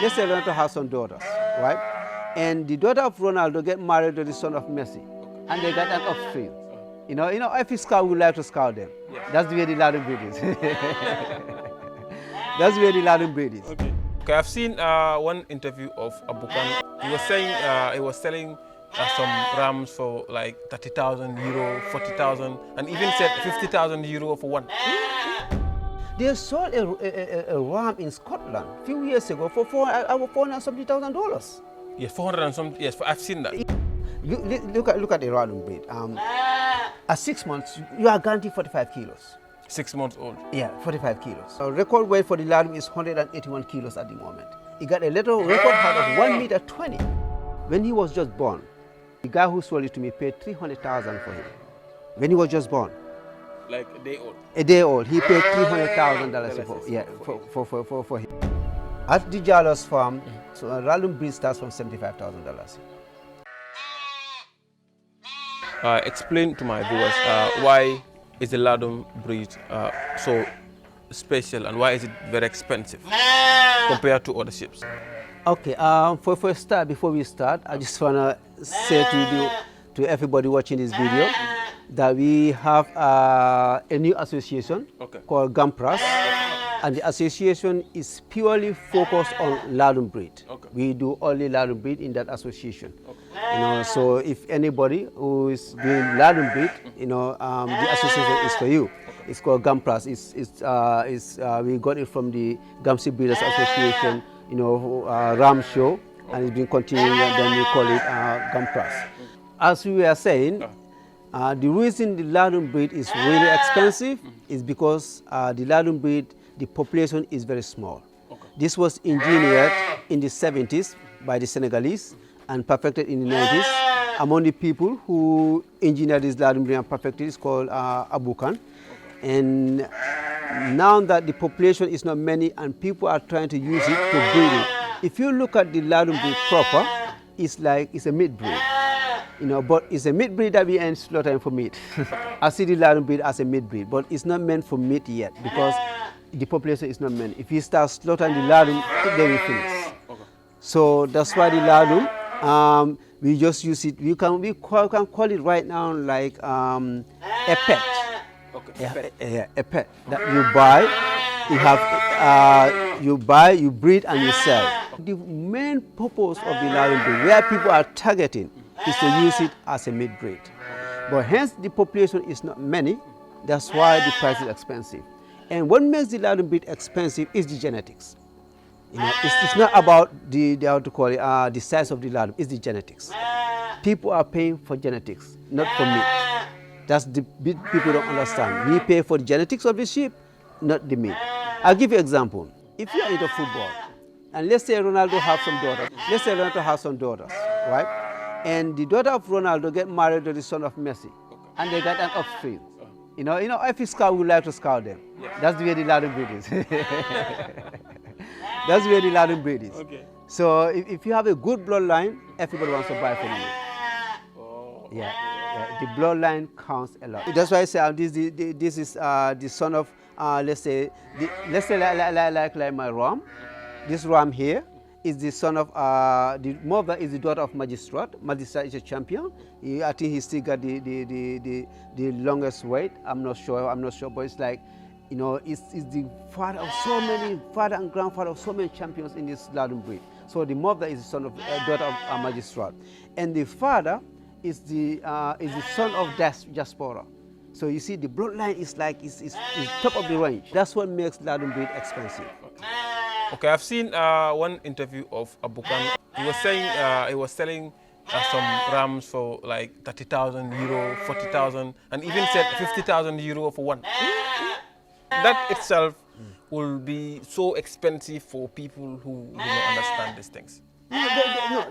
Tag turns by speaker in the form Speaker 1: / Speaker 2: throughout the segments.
Speaker 1: Let's say Ronaldo has some daughters, right? And the daughter of Ronaldo get married to the son of Messi, and they got an offspring. If you scout, we like to scout them.
Speaker 2: Yes.
Speaker 1: That's the way the Latin breed is. That's the way the Latin breed is.
Speaker 2: Okay, I've seen one interview of Abukan. He was saying he was selling some rams for like 30,000 euro, 40,000, and even said 50,000 euro for one.
Speaker 1: They sold a ram in Scotland a few years ago for $470,000.
Speaker 2: Yes, 400 and something. Yes, I've seen that.
Speaker 1: Look at the Latin breed. At 6 months, you are guaranteed 45 kilos.
Speaker 2: 6 months old.
Speaker 1: Yeah, 45 kilos. So record weight for the Latin is 181 kilos at the moment. He got a little record height of 1.20 meters. When he was just born, the guy who sold it to me paid $300,000 for him. When he was just born.
Speaker 2: Like a day old.
Speaker 1: A day old. He paid $300,000 for him. At the Jalos farm, so a random breed starts from $75,000.
Speaker 2: Explain to my viewers why is the Ladum breed so special and why is it very expensive compared to other ships?
Speaker 1: Okay, for a start, before we start, I just want to say to everybody watching this video that we have a new association called Gambians, and the association is purely focused on Ladum breed. We do only Ladum breed in that association. So if anybody who is doing Ladum breed, the association is for you. It's called Gambians. We got it from the Gamsi Breeders Association, Ram show, and it's been continuing, and then we call it Gambians. As we were saying, the reason the Ladum breed is really expensive is because the Ladum breed, the population is very small. This was engineered in the 70s by the Senegalese and perfected in the 90s. Among the people who engineered this Ladum breed and perfected is called Abukan. And now that the population is not many and people are trying to use it to breed it, if you look at the Ladum breed proper, it's a meat breed. But it's a meat breed that we ain't slaughtering for meat. I see the Ladum breed as a meat breed, but it's not meant for meat yet because the population is not many. If you start slaughtering the Ladum, they will finish. So that's why the Ladum, we just use it. We can call it right now like a pet. A pet that you buy, you breed and you sell. The main purpose of the Ladum breed, where people are targeting, is to use it as a meat breed. But hence the population is not many, that's why the price is expensive. And what makes the Ladum breed expensive is the genetics. It's not about the size of the Ladum, it's the genetics. People are paying for genetics, not for meat. That's the bit people don't understand. We pay for the genetics of the sheep, not the meat. I'll give you an example. If you are into football, and let's say Ronaldo has some daughters, right? And the daughter of Ronaldo get married to the son of Messi, and they got an offspring. If you scout, we like to scout them. That's the way the Latin breed is. That's the way the Latin breed is. So if you have a good bloodline, everybody wants to buy from you. The bloodline counts a lot. That's why I say this is the son of let's say like my ram. This ram here is the son of the mother is the daughter of Magistrate. Magistrate is a champion. I think he still got the longest weight. I'm not sure, but it's like, it's the father and grandfather of so many champions in this Ladum breed. So the mother is the son of daughter of Magistrate, and the father is the son of Diaspora. So you see, the bloodline is top of the range. That's what makes Ladum breed expensive.
Speaker 2: Okay, I've seen one interview of Abukan. He was saying he was selling some rams for like 30,000 euro, 40,000, and even said 50,000 euro for one. That itself will be so expensive for people who do not understand these things.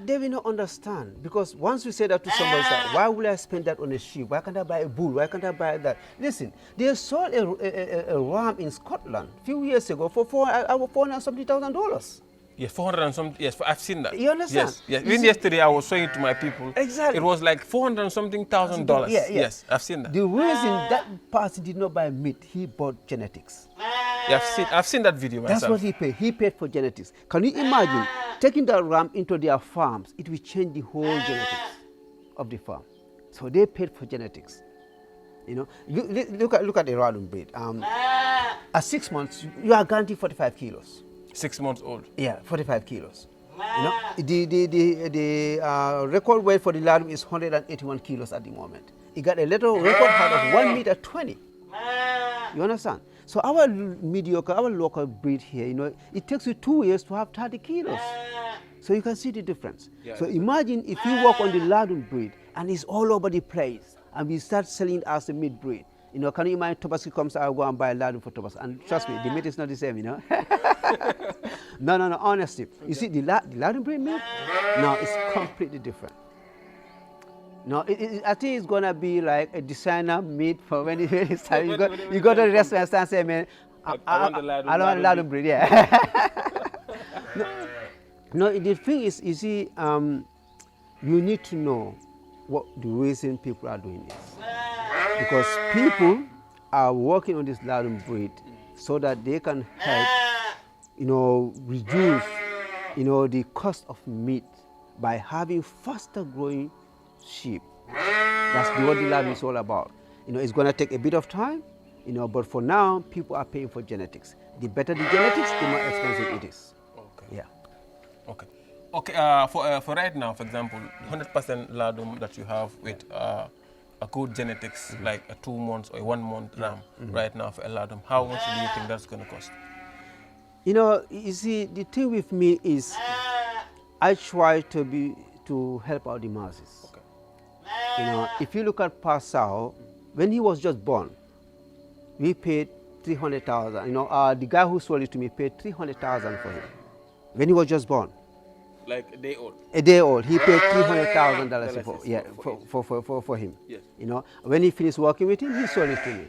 Speaker 1: They will not understand, because once you say that to somebody, like, why would I spend that on a sheep? Why can't I buy a bull? Why can't I buy that? Listen, they sold a ram in Scotland a few years ago for $470,000.
Speaker 2: Yes, 400 and something. Yes, I've seen that.
Speaker 1: You understand?
Speaker 2: Yes. Even yesterday, I was showing it to my people.
Speaker 1: Exactly.
Speaker 2: It was like 400 and something thousand dollars.
Speaker 1: Yeah.
Speaker 2: Yes, I've seen that.
Speaker 1: The reason that person did not buy meat, he bought genetics.
Speaker 2: Yeah, I've seen that video myself.
Speaker 1: That's what he paid. He paid for genetics. Can you imagine taking that ram into their farms? It will change the whole genetics of the farm. So they paid for genetics. You know, look at the Rarity breed. At 6 months, you are guaranteed 45 kilos.
Speaker 2: 6 months old.
Speaker 1: Yeah, 45 kilos. You know, the record weight for the Rarity is 181 kilos at the moment. He got a little record height of 1.20 meters. You understand? So our mediocre, our local breed here, you know, it takes you 2 years to have 30 kilos. So you can see the difference. Yeah, so imagine if you work on the Rarity breed and it's all over the place, and we start selling it as a meat breed. You know, can you imagine Tobaski comes, I'll go and buy a Rarity for Tobaski. And trust me, the meat is not the same, you know. No, honestly. Okay. You see, the Rarity breed meat, no, it's completely different. No, I think it's going to be like a designer meat for when you start. You go to the restaurant and say, man, I want a Rarity breed, yeah. No, the thing is, you see, you need to know what the reason people are doing this. Because people are working on this Rarity breed so that they can help, you know, reduce, you know, the cost of meat by having faster growing sheep. That's what the Rarity is all about. You know, it's going to take a bit of time, you know, but for now, people are paying for genetics. The better the genetics, the more expensive it is. Okay. Yeah.
Speaker 2: Okay. Okay, for right now, for example, 100% Rarity that you have with a good genetics, like a 2 months or a 1 month ram, right now for a Rarity, how much do you think that's going to cost?
Speaker 1: You know, you see, the thing with me is I try to help out the masses. Okay. You know, if you look at Pasao, when he was just born, we paid 300,000. You know, the guy who sold it to me paid 300,000 for him when he was just born.
Speaker 2: Like a day old?
Speaker 1: A day old. He paid $300,000 for him. Yes. You know, when he finished working with him, he sold it to me.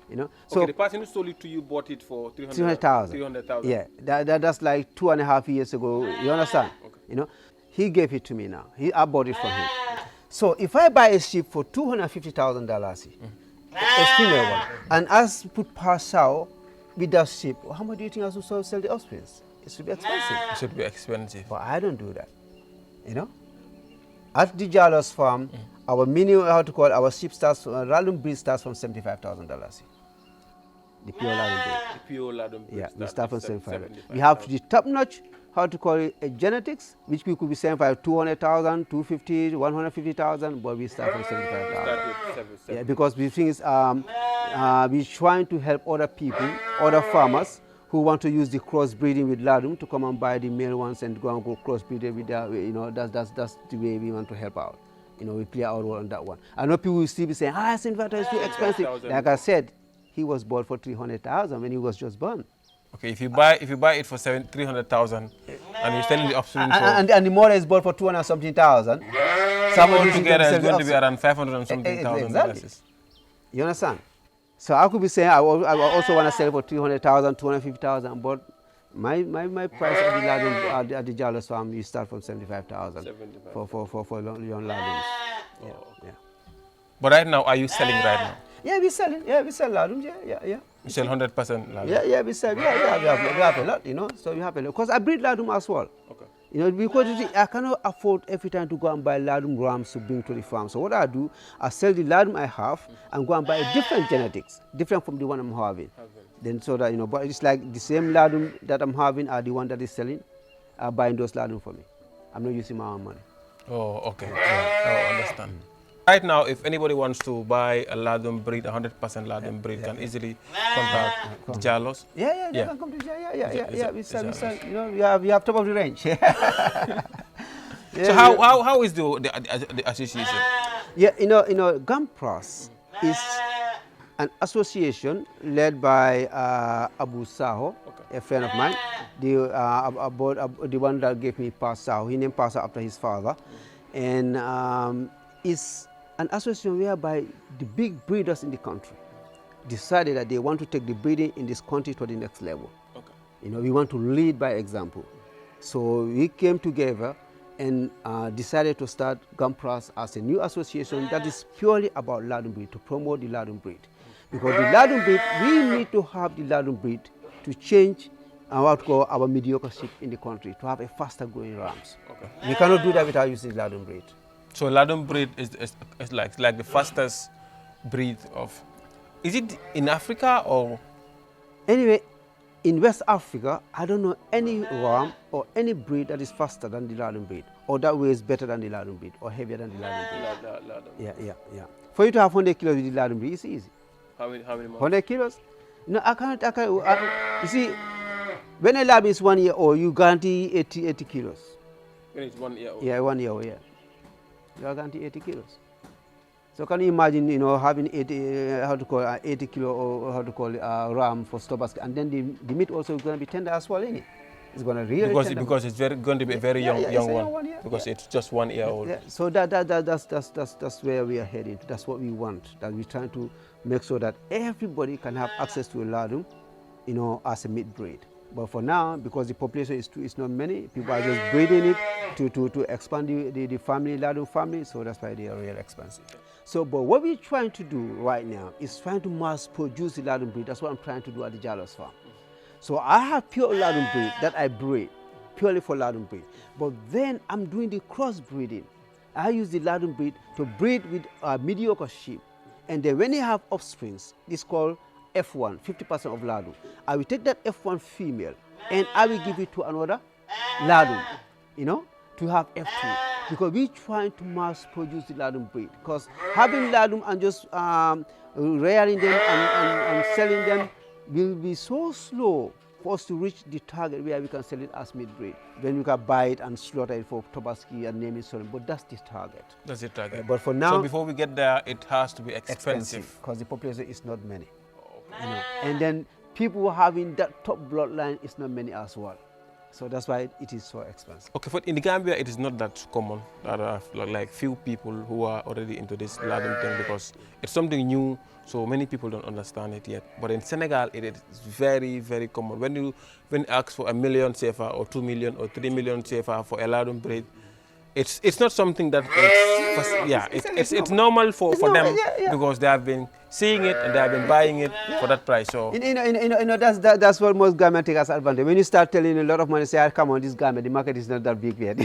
Speaker 1: You know, so
Speaker 2: the person who sold it to you bought it for
Speaker 1: 300,000.
Speaker 2: 300,000.
Speaker 1: Yeah, that's like 2.5 years ago. You understand? Okay. You know, he gave it to me now. I bought it from him. So if I buy a sheep for $250,000, a female one, and I put Pasao with that sheep, how much do you think I should sell the offspring? It should be expensive.
Speaker 2: It should be expensive.
Speaker 1: But I don't do that. You know? At the Jalos farm, our minimum, our sheep starts, Rarity breed starts from $75,000. The pure Rarity breed.
Speaker 2: The pure Rarity breed.
Speaker 1: Yeah, we start from 75. We have the top notch, a genetics, which we could be selling for 200,000, 250, 150,000, but we start from 75,000. Yeah, because we think we're trying to help other people, other farmers, who want to use the crossbreeding with Rarity to come and buy the male ones and go crossbreed with their, you know, that's the way we want to help out. You know, we play our role on that one. I know people will still be saying, Sinvata is too expensive. Like I said, he was bought for 300,000 when he was just born.
Speaker 2: Okay, if you buy it for 300,000 and you're selling the offspring
Speaker 1: and the mother is bought for 200 something thousand,
Speaker 2: somebody together is going to be around 500 and something thousand.
Speaker 1: Exactly. You understand? So I could be saying I also want to sell for 300,000, 250,000, but my price at the Jalos farm, you start from 75,000 for young Rarity. Yeah, yeah.
Speaker 2: But right now, are you selling right now?
Speaker 1: Yeah, we selling. Yeah, we sell Rarity. Yeah.
Speaker 2: You sell 100% Rarity?
Speaker 1: Yeah, we sell. Yeah, we have a lot, you know. So we have a lot. Because I breed Rarity as well. Okay. You know, because I cannot afford every time to go and buy Rarity rams to bring to the farm. So what I do, I sell the Rarity I have and go and buy a different genetics, different from the one I'm having. Then so that, you know, but it's like the same Rarity that I'm having are the one that is selling, are buying those Rarity for me. I'm not using my own money.
Speaker 2: Oh, okay. Yeah. I understand. Right now, if anybody wants to buy a Rarity breed, 100% Rarity breed, can easily contact Jalos.
Speaker 1: Yeah, they can come to Jalos. Yeah. We sell. You know, we have top of the range.
Speaker 2: So how is the association?
Speaker 1: Yeah, you know, Gampras is an association led by Abu Saho, a friend of mine, the one that gave me Pasao. He named Pasao after his father, and it's an association whereby the big breeders in the country decided that they want to take the breeding in this country to the next level. Okay. You know, we want to lead by example. So we came together and decided to start Gampras as a new association that is purely about Rarity breed, to promote the Rarity breed. Because the Rarity breed, we need to have the Rarity breed to change what we call our mediocre sheep in the country, to have a faster growing rams. Okay. We cannot do that without using ladum breed.
Speaker 2: So ladum breed is like the fastest breed of. Is it in Africa or?
Speaker 1: Anyway, in West Africa, I don't know any ram or any breed that is faster than the ladum breed, or that weighs better than the ladum breed, or heavier than the ladum breed. Yeah. For you to have 100 kilos with the ladum breed, it's easy.
Speaker 2: How many months?
Speaker 1: 100 kilos? No, I can't. You see, when a lamb is 1 year old, you guarantee 80 kilos.
Speaker 2: When it's 1 year old?
Speaker 1: Yeah, 1 year old, yeah. You are guaranteed 80 kilos. So can you imagine, having 80 kilo or ram for Stobaski, and then the meat also is going to be tender as well, isn't it? It's going to really
Speaker 2: because it's going to be a very young one. Because it's just 1 year old.
Speaker 1: Yeah. So that's where we are heading. That's what we want. That we're trying to make sure that everybody can have access to a ladum, as a meat breed. But for now, because the population is not many, people are just breeding it to expand the family, ladum family. So that's why they are really expensive. So, but what we're trying to do right now is trying to mass produce the ladum breed. That's what I'm trying to do at the Jalos farm. So I have pure ladum breed that I breed, purely for ladum breed. But then I'm doing the cross breeding. I use the ladum breed to breed with mediocre sheep. And then when they have offsprings, it's called F1, 50% of ladum. I will take that F1 female and I will give it to another ladum, to have F2. Because we're trying to mass produce the ladum breed. Because having ladum and just rearing them and selling them will be so slow for us to reach the target where we can sell it as meat breed. Then you can buy it and slaughter it for Tobaski and name it so. But that's the target.
Speaker 2: That's the target.
Speaker 1: But for now,
Speaker 2: so before we get there, it has to be expensive.
Speaker 1: Because the population is not many. And then people having that top bloodline is not many as well. So that's why it is so expensive.
Speaker 2: Okay, but in the Gambia, it is not that common. There are like few people who are already into this ladum thing because it's something new. So many people don't understand it yet. But in Senegal, it is very, very common. When you ask for 1 million CFA or 2 million or 3 million CFA for a ladum breed, it's not something that it's normal for them because they have been seeing it and they have been buying it for that price. So
Speaker 1: that's what most Gambians take as advantage. When you start telling a lot of money, say, come on, this Gambia, the market is not that big yet.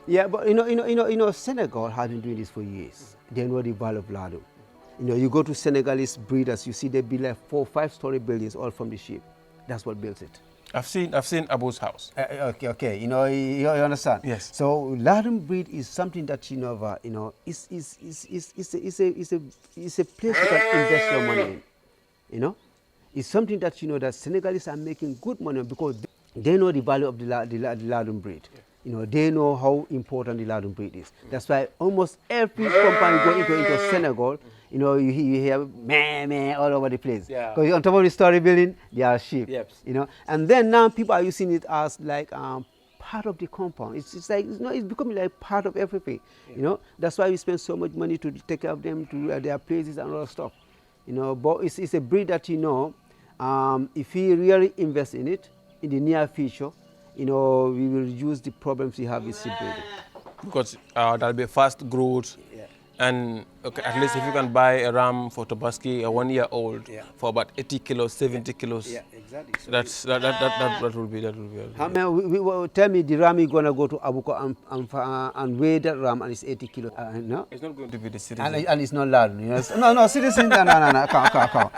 Speaker 1: Yeah, but Senegal has been doing this for years. They know the value of ladum. You go to Senegalese breeders, you see they build like 4 or 5-story buildings all from the sheep. That's what builds it.
Speaker 2: I've seen Abu's house.
Speaker 1: Okay. You understand. Yes. So ladum breed is something that it's a place you can invest your money in. It's something that that Senegalese are making good money on because they know the value of the ladum breed. Yeah. They know how important the ladum breed is. That's why almost every company go into Senegal. You hear meh all over the place. Because on top of the story building, there are sheep. Yep. And then now people are using it as like part of the compound. It's like it's becoming like part of everything. Yeah. That's why we spend so much money to take care of them, to their places and all that stuff. But it's a breed that if we really invest in it in the near future, we will reduce the problems we have with seed breeding.
Speaker 2: Because there'll be fast growth. Yeah. And at least if you can buy a ram for Tobaski, a 1 year old, for about 80 kilos, 70 kilos. Yeah, exactly. So that will be.
Speaker 1: Tell me the ram is going to go to Abuko and weigh that ram and it's 80 kilos. No?
Speaker 2: It's not going to be the citizen.
Speaker 1: And it's not loud. No, citizen. No. Come.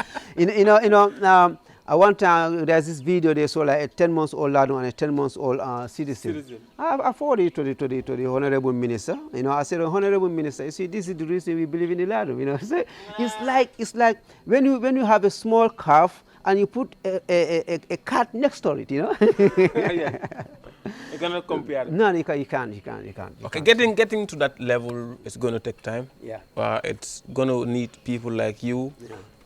Speaker 1: One time there's this video they saw like a 10-month-old ladum and a 10-month-old citizen. I forwarded it to the Honorable Minister. I said, Honorable Minister, you see, this is the reason we believe in the ladum. So it's like when you have a small calf and you put a cat next to it.
Speaker 2: You cannot compare it.
Speaker 1: No, you can't.
Speaker 2: Okay, getting to that level is going to take time.
Speaker 1: Yeah.
Speaker 2: It's going to need people like you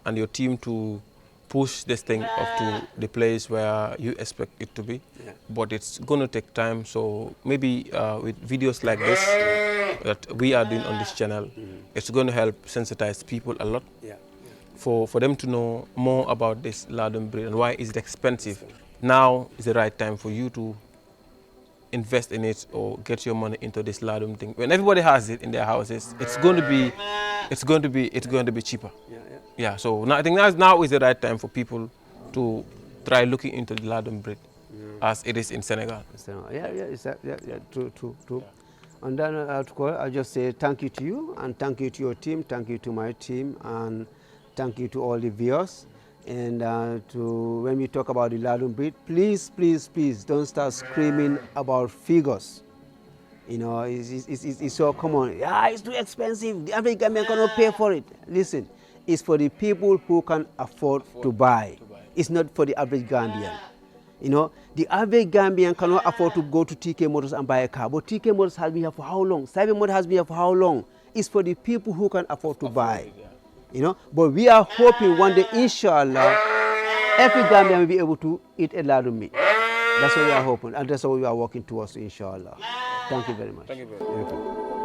Speaker 2: and your team to push this thing up to the place where you expect it to be. Yeah. But it's going to take time. So maybe with videos like this that we are doing on this channel, it's going to help sensitize people a lot for them to know more about this ladum breed and why is it expensive. Now is the right time for you to invest in it or get your money into this ladum thing. When everybody has it in their houses, it's going to be cheaper. Yeah, so now, I think now is the right time for people to try looking into the ladum breed as it is in Senegal.
Speaker 1: True. And then I'll just say thank you to you, and thank you to your team, thank you to my team, and thank you to all the viewers. And when we talk about the ladum breed, please don't start screaming about figures. You know, it's so common. Yeah, it's too expensive. The average Gambian cannot pay for it. Listen, it's for the people who can afford to buy. It's not for the average Gambian. You know, the average Gambian cannot afford to go to TK Motors and buy a car. But TK Motors has been here for how long? Cyber Motors has been here for how long? It's for the people who can afford to buy. You know, but we are hoping one day, inshallah, every Gambian will be able to eat a ladum meat. That's what we are hoping, and that's what we are working towards, inshallah. Thank you very much.
Speaker 2: Thank you very much.